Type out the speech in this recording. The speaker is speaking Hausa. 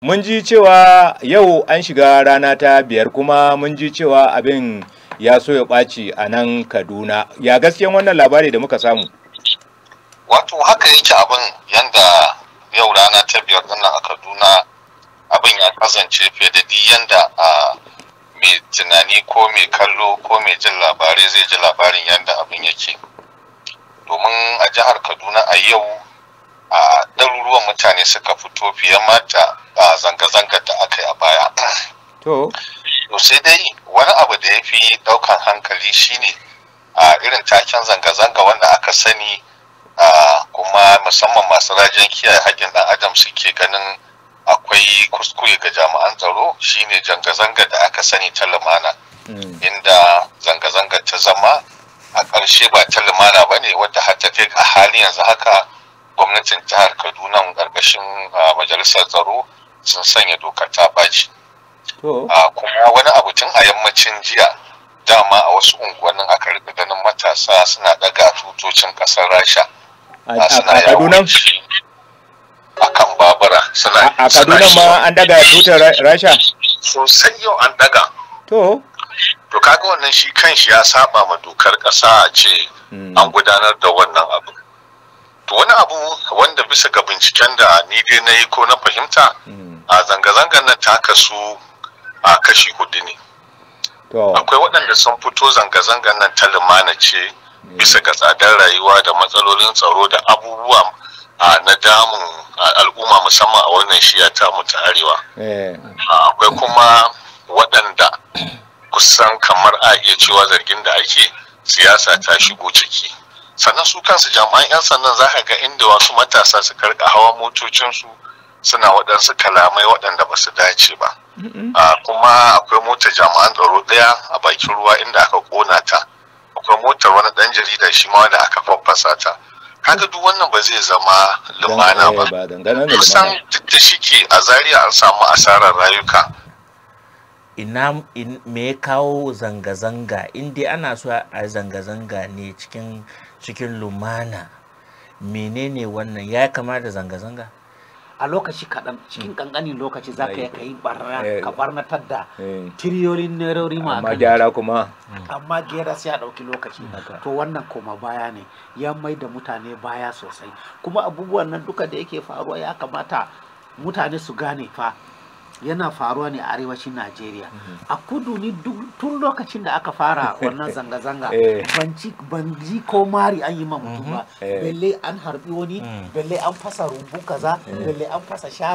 Mun ji cewa yau an shiga rana ta 5 kuma mun ji cewa abin ya so ya ɓaci a nan Kaduna. Ya gaskiyan wannan labari da muka samu? Wato haka yake abin yanda yau rana ta 5 ɗin a Kaduna abin ya kasance fiye da yanda mai tunani ko mai kallo ko mai jin labarai zai ji labarin yanda abin yake. Domin a jihar Kaduna a yau ɗaruruwan mutane suka fito fiye mata zanga-zangar da aka yi a baya. To sai dai wani abu da ya fi ɗaukan hankali shine irin taken zanga-zanga wanda aka sani kuma musamman masu rajin kiyaye haƙƙin ɗan adam suke ganin akwai kuskure ga jami'an tsaro shine zanga-zanga da aka sani ta lumana. Inda zanga-zanga ta zama a ƙarshe ba ta lumana ba ne wadda har ta kai a halin yanzu haka gwamnatin jihar Kaduna ƙarƙashin majalisar tsaro sun sanya dokar ta ɓaci. Kuma wani abu tun a yammacin jiya dama a wasu unguwannin aka rika ganin matasa suna ɗaga tutocin ƙasar Rasha. Suna yawon a kan babura. A Kaduna ma an ɗaga tutar Rasha? Sosai yau an ɗaga. To kaga wannan shi kanshi ya saba ma dokar ƙasa a ce an gudanar da wannan abu. To wani abu wanda bisa ga binciken da ni dai na yi ko na fahimta a zanga-zangar nan ta kasu a kashi 4 ne. Akwai waɗanda sun fito zanga-zangar nan ta lumana ce bisa ga tsadar rayuwa da matsalolin tsaro da abubuwa na damun al'umma musamman a wannan shiya ta mu ta arewa. Akwai kuma waɗanda kusan kamar a iya cewa zargin da ake siyasa ta shigo ciki. Sannan su kansu jami'an 'yan sandan za ka ga inda wasu matasa suka rika hawa motocinsu suna waɗansu kalamai waɗanda ba su dace ba. Kuma akwai motar jami'an tsaro ɗaya a bakin ruwa inda aka ƙona ta. Akwai motar wani ɗan jarida shi ma wanda aka faffasa ta. Kaga duk wannan ba zai zama lumana ba. Kusan duk da shike a Zaria an samu asarar rayuka. Me ya kawo zanga-zanga in dai ana so a zanga-zanga ne cikin lumana, menene wannan ya kama da zanga-zanga? A lokaci kaɗan cikin ƙanƙanin lokaci za ka yi barna ka barnatar da tiriyolin nerori ma amma gyara kuma amma gyara sai a ɗauki lokaci. To wannan koma baya ne, ya mai da mutane baya sosai. Kuma abubuwan nan duka da yake faruwa ya kamata mutane su gane fa yana faruwa ne a arewacin Najeriya. A kudu ni tun lokacin da aka fara wannan zanga-zanga ban ji ko mari an yi ma mutum ba, belle an harbi wani, belle an fasa rumbu kaza, belle an fasa shago.